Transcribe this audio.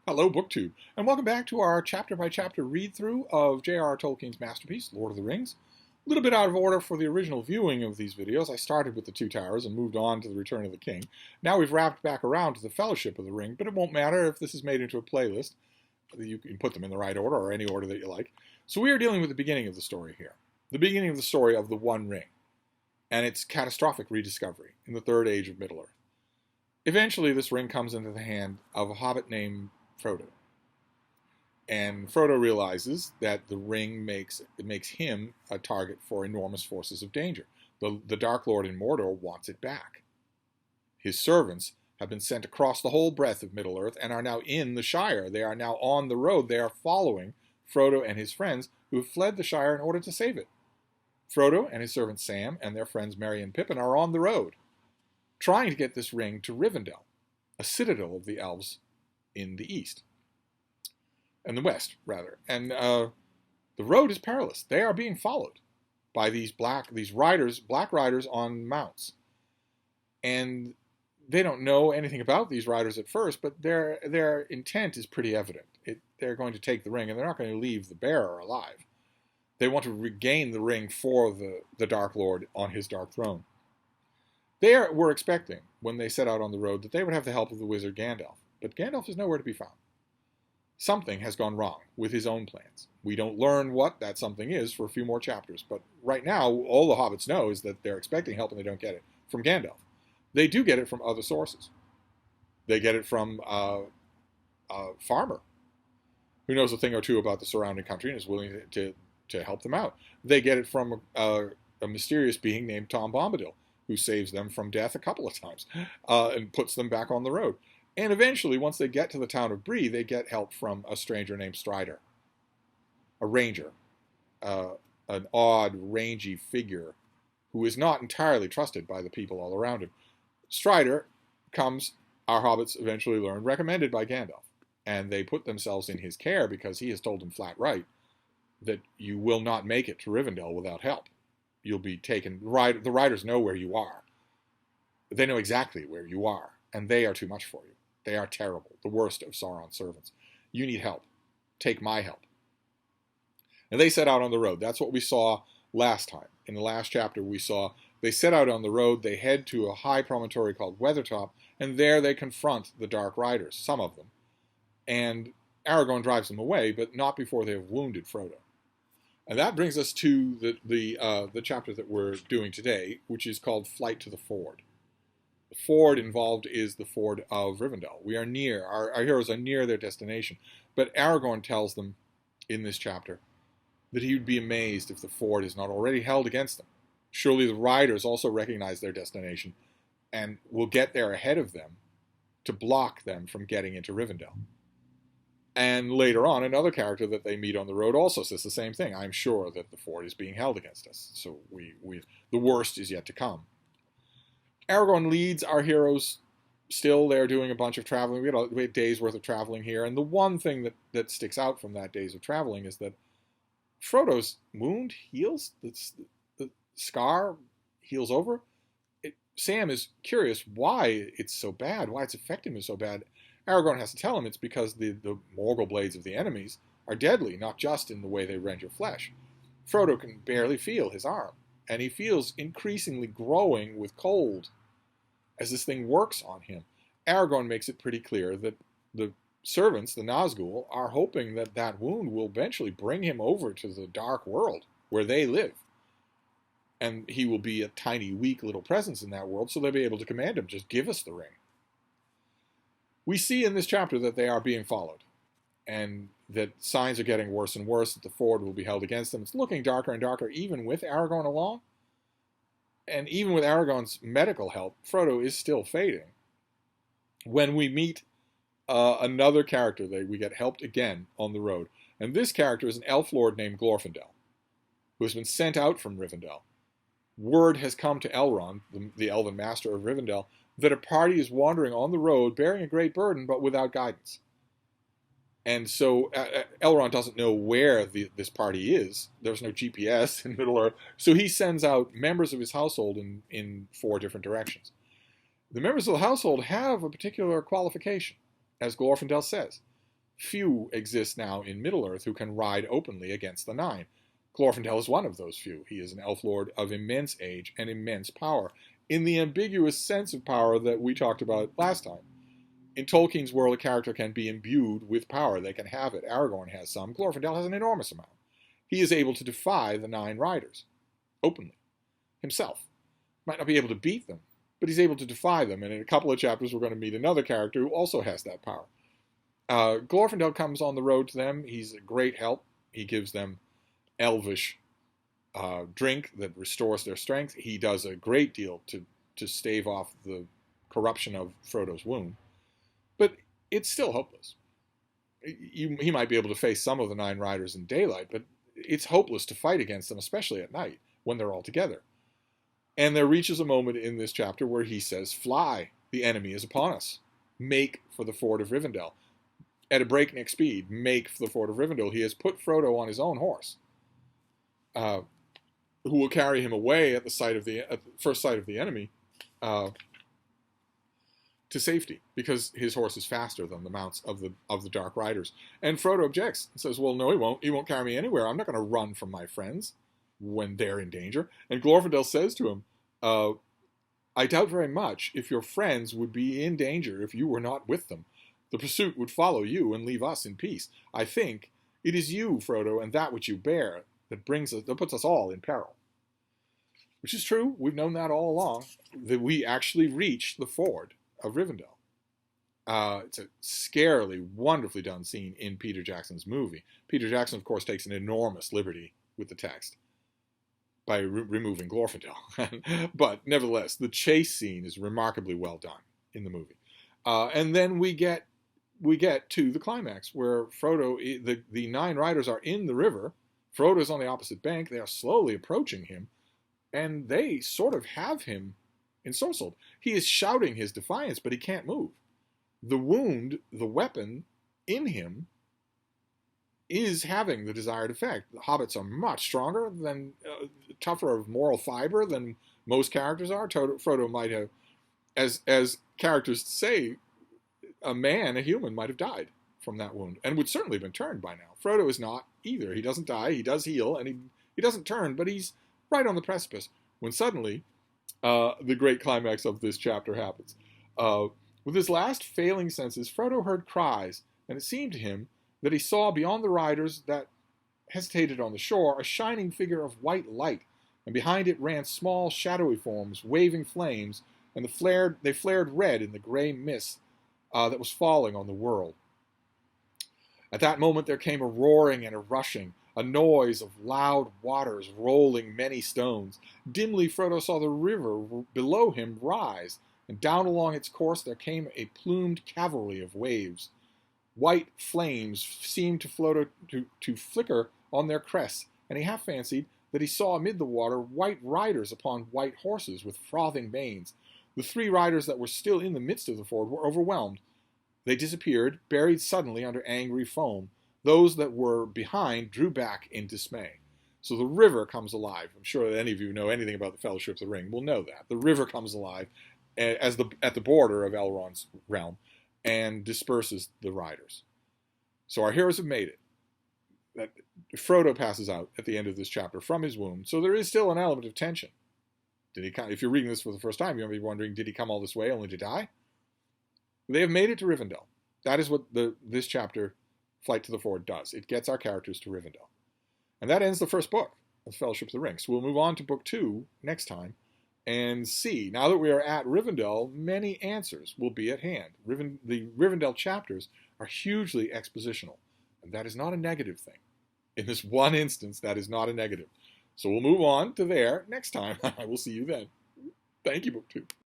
Hello, BookTube, and welcome back to our chapter-by-chapter read-through of J.R.R. Tolkien's masterpiece, Lord of the Rings. A little bit out of order for the original viewing of these videos. I started with the Two Towers and moved on to the Return of the King. Now we've wrapped back around to the Fellowship of the Ring, but it won't matter if this is made into a playlist. You can put them in the right order or any order that you like. So we are dealing with the beginning of the story here. The beginning of the story of the One Ring, and its catastrophic rediscovery in the Third Age of Middle-earth. Eventually, this ring comes into the hand of a hobbit named Frodo. And Frodo realizes that the ring makes him a target for enormous forces of danger. The Dark Lord in Mordor wants it back. His servants have been sent across the whole breadth of Middle-earth and are now in the Shire. They are now on the road. They are following Frodo and his friends who have fled the Shire in order to save it. Frodo and his servant Sam and their friends Merry and Pippin are on the road, trying to get this ring to Rivendell, a citadel of the elves in the east. In the west, rather. And the road is perilous. They are being followed by these black riders on mounts. And they don't know anything about these riders at first, but their intent is pretty evident. They're going to take the ring, and they're not going to leave the bearer alive. They want to regain the ring for the Dark Lord on his dark throne. They were expecting, when they set out on the road, that they would have the help of the wizard Gandalf. But Gandalf is nowhere to be found. Something has gone wrong with his own plans. We don't learn what that something is for a few more chapters, but right now, all the hobbits know is that they're expecting help and they don't get it from Gandalf. They do get it from other sources. They get it from a farmer who knows a thing or two about the surrounding country and is willing to help them out. They get it from a mysterious being named Tom Bombadil, who saves them from death a couple of times and puts them back on the road. And eventually, once they get to the town of Bree, they get help from a stranger named Strider, a ranger, an odd, rangy figure who is not entirely trusted by the people all around him. Strider comes, our hobbits eventually learn, recommended by Gandalf. And they put themselves in his care because he has told them flat right that you will not make it to Rivendell without help. You'll be taken. The riders know where you are. They know exactly where you are, and they are too much for you. They are terrible, the worst of Sauron's servants. You need help. Take my help. And they set out on the road. That's what we saw last time. In the last chapter, we saw they set out on the road. They head to a high promontory called Weathertop, and there they confront the Dark Riders, some of them. And Aragorn drives them away, but not before they have wounded Frodo. And that brings us to the chapter that we're doing today, which is called Flight to the Ford. The ford involved is the ford of Rivendell. We are near, our heroes are near their destination. But Aragorn tells them in this chapter that he would be amazed if the ford is not already held against them. Surely the riders also recognize their destination and will get there ahead of them to block them from getting into Rivendell. And later on, another character that they meet on the road also says the same thing. I'm sure that the fort is being held against us. So the worst is yet to come. Aragorn leads our heroes. Still, they're doing a bunch of traveling. We had a day's worth of traveling here. And the one thing that sticks out from that day's of traveling is that Frodo's wound heals. The scar heals over. Sam is curious why it's so bad, why it's affecting him so bad. Aragorn has to tell him it's because the Morgul blades of the enemies are deadly, not just in the way they rend your flesh. Frodo can barely feel his arm, and he feels increasingly growing with cold as this thing works on him. Aragorn makes it pretty clear that the servants, the Nazgul, are hoping that that wound will eventually bring him over to the dark world where they live. And he will be a tiny, weak little presence in that world, so they'll be able to command him, just give us the ring. We see in this chapter that they are being followed, and that signs are getting worse and worse, that the ford will be held against them. It's looking darker and darker, even with Aragorn along. And even with Aragorn's medical help, Frodo is still fading. When we meet another character, we get helped again on the road. And this character is an elf lord named Glorfindel, who has been sent out from Rivendell. Word has come to Elrond, the elven master of Rivendell, that a party is wandering on the road bearing a great burden, but without guidance. And so Elrond doesn't know where this party is. There's no GPS in Middle-earth. So he sends out members of his household in 4 different directions. The members of the household have a particular qualification, as Glorfindel says. few exist now in Middle-earth who can ride openly against the Nine. Glorfindel is one of those few. He is an elf lord of immense age and immense power, in the ambiguous sense of power that we talked about last time. In Tolkien's world, a character can be imbued with power. They can have it. Aragorn has some. Glorfindel has an enormous amount. He is able to defy the Nine Riders openly himself. Might not be able to beat them, but he's able to defy them. And in a couple of chapters, we're going to meet another character who also has that power. Glorfindel comes on the road to them. He's a great help. He gives them elvish drink that restores their strength. He does a great deal to stave off the corruption of Frodo's wound. But it's still hopeless. He might be able to face some of the Nine Riders in daylight, but it's hopeless to fight against them, especially at night when they're all together. And there reaches a moment in this chapter where he says, "Fly, the enemy is upon us. Make for the ford of Rivendell." At a breakneck speed, make for the ford of Rivendell. He has put Frodo on his own horse, who will carry him away at the first sight of the enemy, to safety, because his horse is faster than the mounts of the Dark Riders. And Frodo objects and says, "Well, no, he won't. He won't carry me anywhere. I'm not going to run from my friends when they're in danger." And Glorfindel says to him, "I doubt very much if your friends would be in danger if you were not with them. The pursuit would follow you and leave us in peace. I think it is you, Frodo, and that which you bear that puts us all in peril." Which is true. We've known that all along, that we actually reach the ford of Rivendell. It's a scarily, wonderfully done scene in Peter Jackson's movie. Peter Jackson, of course, takes an enormous liberty with the text by removing Glorfindel. But nevertheless, the chase scene is remarkably well done in the movie. And then we get to the climax where Frodo, the Nine Riders are in the river. Frodo's on the opposite bank. They are slowly approaching him, and they sort of have him ensorcelled. He is shouting his defiance, but he can't move. The wound, the weapon in him, is having the desired effect. The hobbits are much stronger than, tougher of moral fiber than most characters are. Frodo might have, as characters say, a human might have died from that wound, and would certainly have been turned by now. Frodo is not either. He doesn't die, he does heal, and he doesn't turn, but he's right on the precipice when suddenly the great climax of this chapter happens. With his last failing senses, Frodo heard cries, and it seemed to him that he saw beyond the riders that hesitated on the shore a shining figure of white light, and behind it ran small shadowy forms, waving flames, and they flared red in the gray mist that was falling on the world. At that moment there came a roaring and a rushing, a noise of loud waters rolling many stones. Dimly Frodo saw the river below him rise, and down along its course there came a plumed cavalry of waves. White flames seemed to flicker on their crests, and he half fancied that he saw amid the water white riders upon white horses with frothing manes. The three riders that were still in the midst of the ford were overwhelmed. They disappeared, buried suddenly under angry foam. Those that were behind drew back in dismay. So the river comes alive. I'm sure that any of you who know anything about the Fellowship of the Ring will know that. The river comes alive at the border of Elrond's realm and disperses the riders. So our heroes have made it. That Frodo passes out at the end of this chapter from his wound, so there is still an element of tension. If you're reading this for the first time, you might be wondering, did he come all this way only to die? They have made it to Rivendell. That is what this chapter, Flight to the Ford, does. It gets our characters to Rivendell. And that ends the first book of the Fellowship of the Ring. So we'll move on to book 2 next time and see. Now that we are at Rivendell, many answers will be at hand. The Rivendell chapters are hugely expositional. And that is not a negative thing. In this one instance, that is not a negative. So we'll move on to there next time. I will see you then. Thank you, book 2.